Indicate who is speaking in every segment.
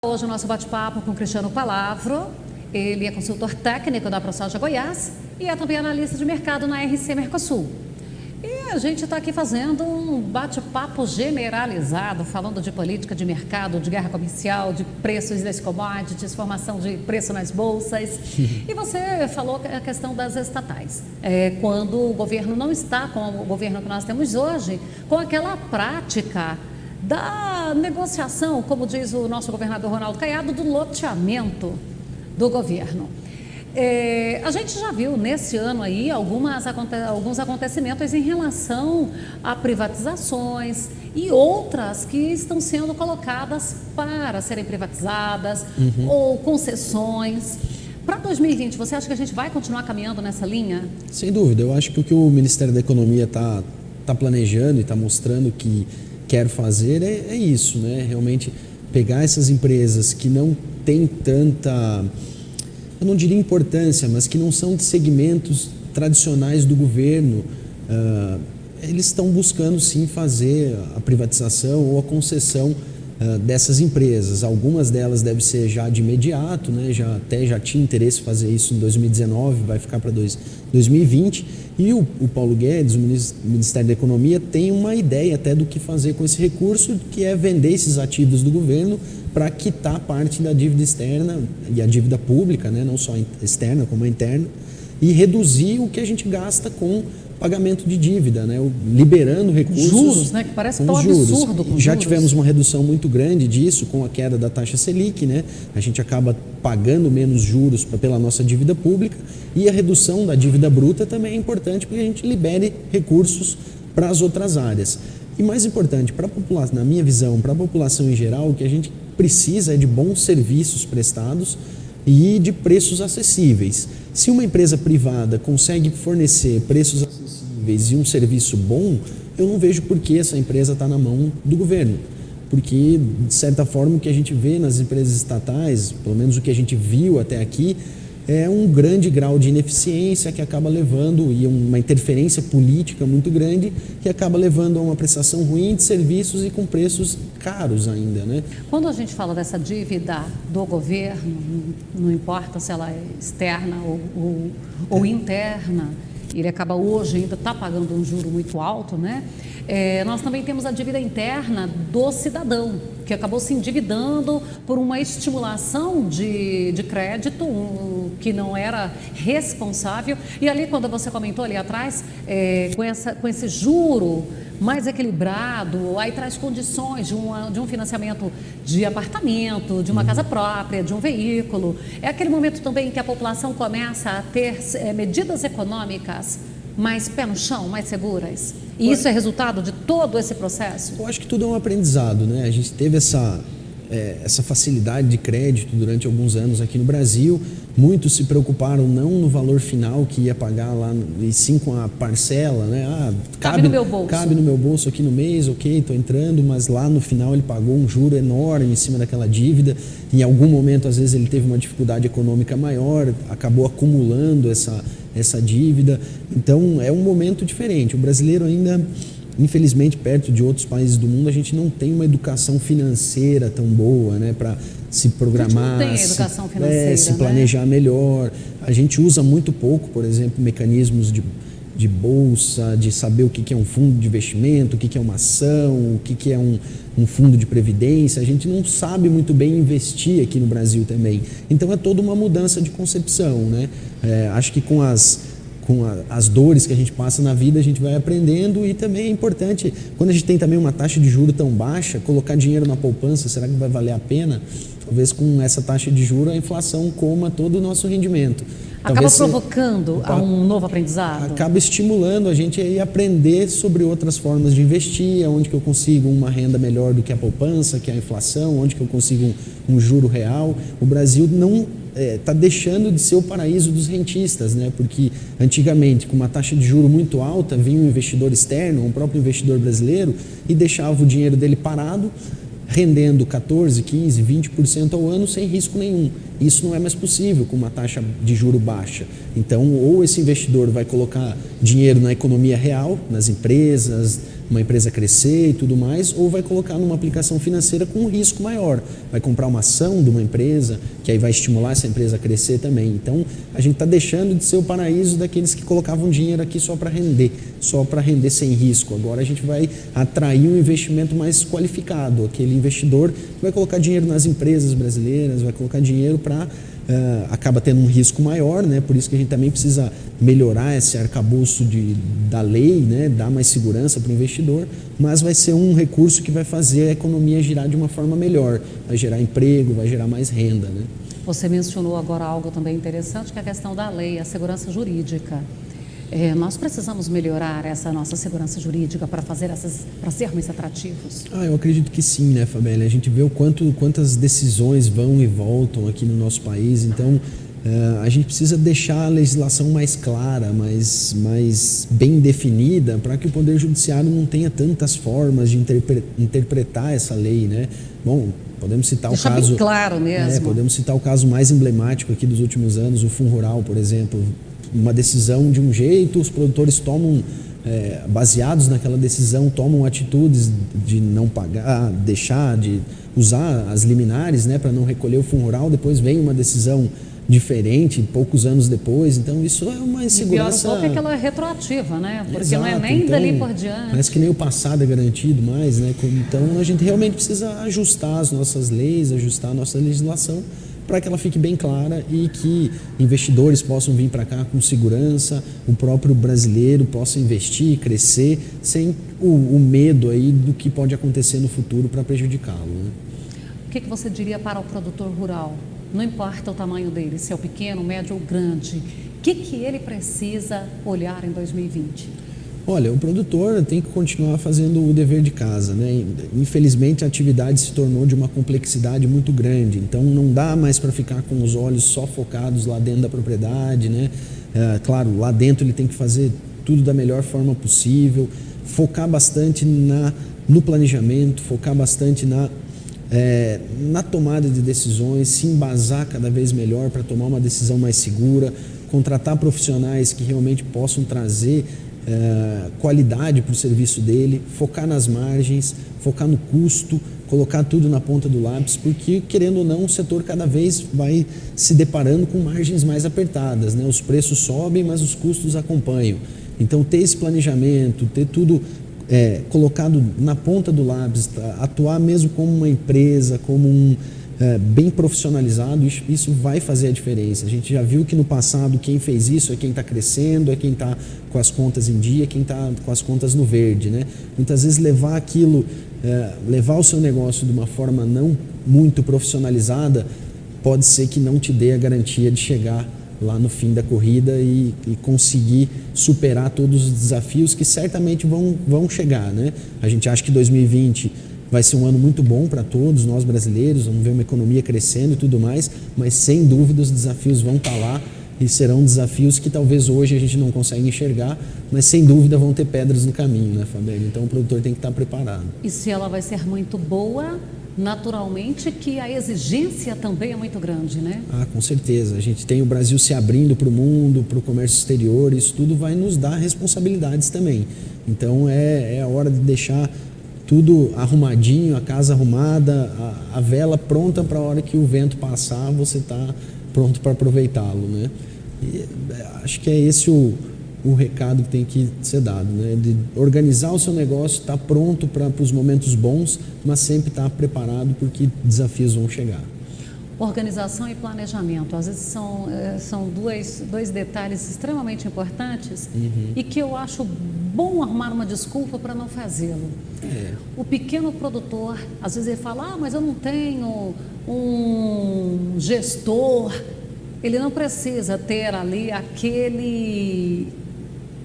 Speaker 1: Hoje o nosso bate-papo com Cristiano Palavro, ele é consultor técnico da ProSoja Goiás e é também analista de mercado na RC Mercosul. E a gente está aqui fazendo um bate-papo generalizado, falando de política de mercado, de guerra comercial, de preços das commodities, formação de preço nas bolsas. E você falou a questão das estatais. Quando o governo não está, com o governo que nós temos hoje, com aquela prática da negociação, como diz o nosso governador Ronaldo Caiado, do loteamento do governo. A gente já viu nesse ano aí alguns acontecimentos em relação a privatizações e outras que estão sendo colocadas para serem privatizadas ou concessões. Para 2020, você acha que a gente vai continuar caminhando nessa linha?
Speaker 2: Sem dúvida, eu acho que o que o Ministério da Economia está planejando e está mostrando que quer fazer é isso, né? Realmente pegar essas empresas que não têm tanta, eu não diria importância, mas que não são de segmentos tradicionais do governo, eles estão buscando sim fazer a privatização ou a concessão dessas empresas. Algumas delas devem ser já de imediato, né? Já tinha interesse em fazer isso em 2019, vai ficar para 2020. E o Paulo Guedes, o Ministério da Economia, tem uma ideia até do que fazer com esse recurso, que é vender esses ativos do governo para quitar parte da dívida externa e a dívida pública, né? Não só externa como a interna, e reduzir o que a gente gasta com pagamento de dívida, né? Liberando recursos.
Speaker 1: Juros, né? Que parece tão absurdo com
Speaker 2: Já
Speaker 1: juros.
Speaker 2: tivemos uma redução muito grande disso com a queda da taxa Selic, né? A gente acaba pagando menos juros pela nossa dívida pública, e a redução da dívida bruta também é importante porque a gente libere recursos para as outras áreas. E mais importante, para a população, na minha visão, para a população em geral, o que a gente precisa é de bons serviços prestados e de preços acessíveis. Se uma empresa privada consegue fornecer preços acessíveis e um serviço bom, eu não vejo por que essa empresa está na mão do governo. Porque, de certa forma, o que a gente vê nas empresas estatais, pelo menos o que a gente viu até aqui, é um grande grau de ineficiência que acaba levando, e uma interferência política muito grande, que acaba levando a uma prestação ruim de serviços e com preços caros ainda, né?
Speaker 1: Quando a gente fala dessa dívida do governo, não importa se ela é externa ou interna, ele acaba hoje ainda está pagando um juro muito alto, né? Nós também temos a dívida interna do cidadão, que acabou se endividando por uma estimulação de crédito que não era responsável. E ali, quando você comentou ali atrás, com esse juro mais equilibrado, aí traz condições de um financiamento de apartamento, de uma casa própria, de um veículo. É aquele momento também em que a população começa a ter medidas econômicas mais pé no chão, mais seguras. E isso é resultado de todo esse processo?
Speaker 2: Eu acho que tudo é um aprendizado, né? A gente teve essa facilidade de crédito durante alguns anos aqui no Brasil. Muitos se preocuparam não no valor final que ia pagar lá, e sim com a parcela, né?
Speaker 1: Cabe no meu bolso.
Speaker 2: Cabe no meu bolso aqui no mês, ok, estou entrando, mas lá no final ele pagou um juro enorme em cima daquela dívida. Em algum momento, às vezes, ele teve uma dificuldade econômica maior, acabou acumulando essa dívida. Então, é um momento diferente. O brasileiro ainda, infelizmente, perto de outros países do mundo, a gente não tem uma educação financeira tão boa, né, para se programar,
Speaker 1: a gente não tem educação financeira,
Speaker 2: se planejar melhor. A gente usa muito pouco, por exemplo, mecanismos de bolsa, de saber o que é um fundo de investimento, o que é uma ação, o que é um fundo de previdência. A gente não sabe muito bem investir aqui no Brasil também. Então é toda uma mudança de concepção, né? Acho que com as dores que a gente passa na vida, a gente vai aprendendo. E também é importante, quando a gente tem também uma taxa de juros tão baixa, colocar dinheiro na poupança, será que vai valer a pena? Talvez com essa taxa de juros a inflação coma todo o nosso rendimento.
Speaker 1: Acaba provocando a um novo aprendizado?
Speaker 2: Acaba estimulando a gente a aprender sobre outras formas de investir, onde que eu consigo uma renda melhor do que a poupança, que é a inflação, onde que eu consigo um juro real. O Brasil não está deixando de ser o paraíso dos rentistas, né? Porque antigamente, com uma taxa de juro muito alta, vinha um investidor externo, um próprio investidor brasileiro, e deixava o dinheiro dele parado, rendendo 14%, 15%, 20% ao ano sem risco nenhum. Isso não é mais possível com uma taxa de juro baixa. Então, ou esse investidor vai colocar dinheiro na economia real, nas empresas, uma empresa crescer e tudo mais, ou vai colocar numa aplicação financeira com um risco maior. Vai comprar uma ação de uma empresa, que aí vai estimular essa empresa a crescer também. Então, a gente está deixando de ser o paraíso daqueles que colocavam dinheiro aqui só para render sem risco. Agora a gente vai atrair um investimento mais qualificado, aquele investidor que vai colocar dinheiro nas empresas brasileiras, vai colocar dinheiro para... acaba tendo um risco maior, né? Por isso que a gente também precisa melhorar esse arcabouço da lei, né? Dar mais segurança para o investidor, mas vai ser um recurso que vai fazer a economia girar de uma forma melhor, vai gerar emprego, vai gerar mais renda, né?
Speaker 1: Você mencionou agora algo também interessante, que é a questão da lei, a segurança jurídica. Nós precisamos melhorar essa nossa segurança jurídica para sermos atrativos?
Speaker 2: Eu acredito que sim, né, Fabélia? A gente vê quantas decisões vão e voltam aqui no nosso país, então a gente precisa deixar a legislação mais clara, mais bem definida, para que o Poder Judiciário não tenha tantas formas de interpretar essa lei, né? Bom, podemos citar
Speaker 1: Deixar
Speaker 2: o caso...
Speaker 1: bem claro mesmo.
Speaker 2: Podemos citar o caso mais emblemático aqui dos últimos anos, o FunRural, por exemplo. Uma decisão de um jeito, os produtores tomam, baseados naquela decisão, tomam atitudes de não pagar, deixar de usar as liminares, né, para não recolher o FunRural, depois vem uma decisão diferente, poucos anos depois, então isso é uma insegurança...
Speaker 1: E pior um pouco é que ela é retroativa, né, porque
Speaker 2: Exato,
Speaker 1: não é nem
Speaker 2: então,
Speaker 1: dali por diante.
Speaker 2: Parece que nem o passado é garantido mais, né, então a gente realmente precisa ajustar as nossas leis, ajustar a nossa legislação, para que ela fique bem clara e que investidores possam vir para cá com segurança, o próprio brasileiro possa investir, crescer, sem o medo aí do que pode acontecer no futuro para prejudicá-lo, né?
Speaker 1: O que você diria para o produtor rural? Não importa o tamanho dele, se é o pequeno, médio ou grande, o que ele precisa olhar em 2020?
Speaker 2: Olha, o produtor tem que continuar fazendo o dever de casa, né? Infelizmente a atividade se tornou de uma complexidade muito grande, então não dá mais para ficar com os olhos só focados lá dentro da propriedade, né? Claro, lá dentro ele tem que fazer tudo da melhor forma possível, focar bastante no planejamento, focar bastante na tomada de decisões, se embasar cada vez melhor para tomar uma decisão mais segura, contratar profissionais que realmente possam trazer qualidade para o serviço dele, focar nas margens, focar no custo, colocar tudo na ponta do lápis, porque, querendo ou não, o setor cada vez vai se deparando com margens mais apertadas, né? Os preços sobem, mas os custos acompanham. Então, ter esse planejamento, ter tudo colocado na ponta do lápis, atuar mesmo como uma empresa, como bem profissionalizado, isso vai fazer a diferença. A gente já viu que no passado quem fez isso é quem está crescendo, é quem está com as contas em dia, quem está com as contas no verde, né? Muitas vezes levar o seu negócio de uma forma não muito profissionalizada pode ser que não te dê a garantia de chegar lá no fim da corrida e conseguir superar todos os desafios que certamente vão chegar, né? A gente acha que 2020 vai ser um ano muito bom para todos nós brasileiros, vamos ver uma economia crescendo e tudo mais, mas sem dúvida os desafios vão estar lá e serão desafios que talvez hoje a gente não consiga enxergar, mas sem dúvida vão ter pedras no caminho, né, Fabélia? Então o produtor tem que estar preparado.
Speaker 1: E se ela vai ser muito boa, naturalmente que a exigência também é muito grande, né?
Speaker 2: Com certeza. A gente tem o Brasil se abrindo para o mundo, para o comércio exterior, isso tudo vai nos dar responsabilidades também. Então é a hora de deixar tudo arrumadinho, a casa arrumada, a vela pronta para a hora que o vento passar, você está pronto para aproveitá-lo, né? E acho que é esse o recado que tem que ser dado, né? De organizar o seu negócio, estar pronto para os momentos bons, mas sempre estar preparado porque desafios vão chegar.
Speaker 1: Organização e planejamento, às vezes são dois detalhes extremamente importantes e que eu acho bom arrumar uma desculpa para não fazê-lo. O pequeno produtor, às vezes ele fala, mas eu não tenho um gestor, ele não precisa ter ali aquele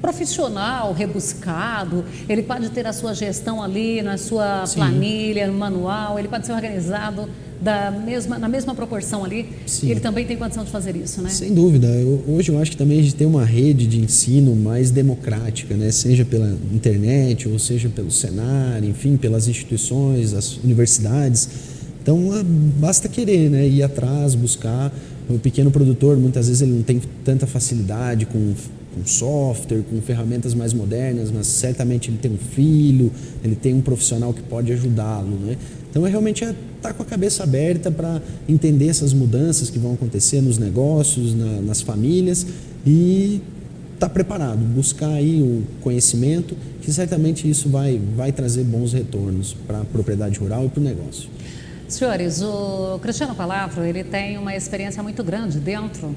Speaker 1: profissional rebuscado, ele pode ter a sua gestão ali na sua planilha, no manual, ele pode ser organizado na mesma proporção ali. Sim. Ele também tem condição de fazer isso, né?
Speaker 2: Sem dúvida. Hoje eu acho que também a gente tem uma rede de ensino mais democrática, né? Seja pela internet ou seja pelo Senar, enfim, pelas instituições, as universidades. Então basta querer, né? Ir atrás, buscar. O pequeno produtor, muitas vezes ele não tem tanta facilidade com com software, com ferramentas mais modernas, mas certamente ele tem um filho, ele tem um profissional que pode ajudá-lo, né? Então, realmente estar com a cabeça aberta para entender essas mudanças que vão acontecer nos negócios, nas famílias e estar preparado, buscar aí o conhecimento, que certamente isso vai trazer bons retornos para a propriedade rural e para o negócio.
Speaker 1: Senhores, o Cristiano Palavro, ele tem uma experiência muito grande dentro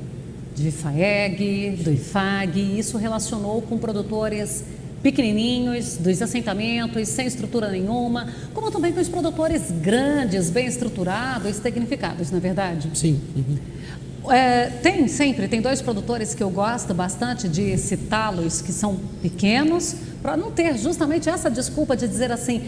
Speaker 1: de FAEG, do IFAG, e isso relacionou com produtores pequenininhos, dos assentamentos, sem estrutura nenhuma, como também com os produtores grandes, bem estruturados, tecnificados, não é verdade?
Speaker 2: Sim. Uhum.
Speaker 1: Tem dois produtores que eu gosto bastante de citá-los, que são pequenos, para não ter justamente essa desculpa de dizer assim,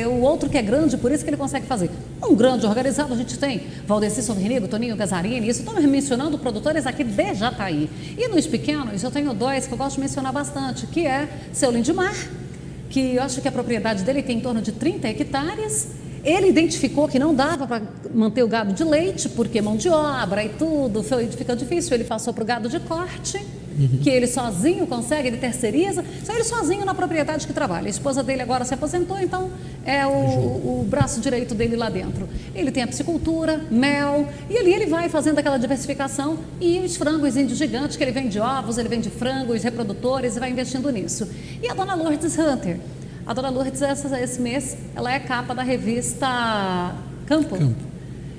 Speaker 1: o outro que é grande, por isso que ele consegue fazer. Um grande organizado a gente tem, Valdeci Sovernigo, Toninho Gazarini, isso estou mencionando produtores aqui de Jataí. E nos pequenos eu tenho dois que eu gosto de mencionar bastante, que é Seu Lindimar, que eu acho que a propriedade dele tem em torno de 30 hectares, ele identificou que não dava para manter o gado de leite, porque mão de obra e tudo, fica difícil, ele passou para o gado de corte, que ele sozinho consegue, ele terceiriza, só ele sozinho na propriedade que trabalha. A esposa dele agora se aposentou, então é o braço direito dele lá dentro. Ele tem a piscicultura, mel, e ali ele vai fazendo aquela diversificação e os frangos índios gigantes, que ele vende ovos, ele vende frangos, reprodutores e vai investindo nisso. E a dona Lourdes Hunter? A dona Lourdes, esse mês, ela é capa da revista Campo.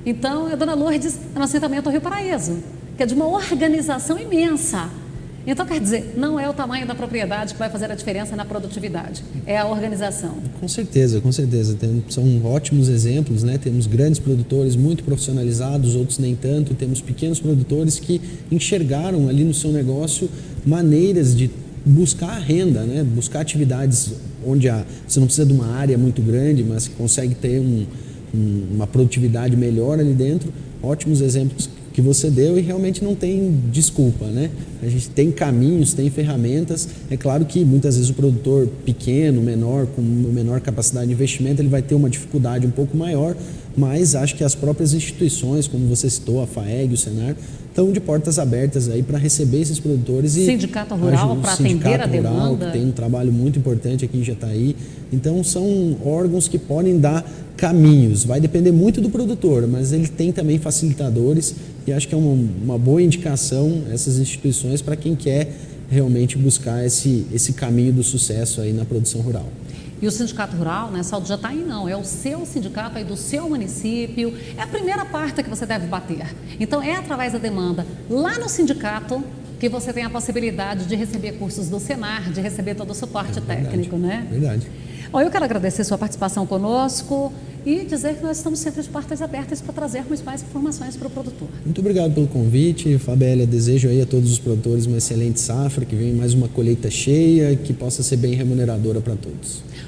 Speaker 1: Então, a dona Lourdes é no assentamento Rio Paraíso, que é de uma organização imensa. Então, quer dizer, não é o tamanho da propriedade que vai fazer a diferença na produtividade, é a organização. Com certeza,
Speaker 2: com certeza. São ótimos exemplos, né? Temos grandes produtores muito profissionalizados, outros nem tanto. Temos pequenos produtores que enxergaram ali no seu negócio maneiras de buscar a renda, né? Buscar atividades onde você não precisa de uma área muito grande, mas consegue ter uma produtividade melhor ali dentro. Ótimos exemplos que você deu e realmente não tem desculpa, né? A gente tem caminhos, tem ferramentas. É claro que muitas vezes o produtor pequeno, menor, com menor capacidade de investimento, ele vai ter uma dificuldade um pouco maior, mas acho que as próprias instituições, como você citou, a FAEG, o Senar, estão de portas abertas aí para receber esses produtores.
Speaker 1: Sindicato Rural para atender a demanda.
Speaker 2: Que tem um trabalho muito importante aqui em Jataí. Então, são órgãos que podem dar caminhos. Vai depender muito do produtor, mas ele tem também facilitadores e acho que é uma boa indicação essas instituições para quem quer realmente buscar esse caminho do sucesso aí na produção rural.
Speaker 1: E o Sindicato Rural, não é só do Jataí, não, é o seu sindicato aí do seu município, é a primeira parte que você deve bater. Então, é através da demanda lá no sindicato que você tem a possibilidade de receber cursos do Senar, de receber todo o suporte técnico, né?
Speaker 2: Verdade.
Speaker 1: Bom, eu quero agradecer sua participação conosco e dizer que nós estamos sempre de portas abertas para trazermos mais informações para o produtor.
Speaker 2: Muito obrigado pelo convite, Fabélia. Desejo aí a todos os produtores uma excelente safra, que venha mais uma colheita cheia, que possa ser bem remuneradora para todos.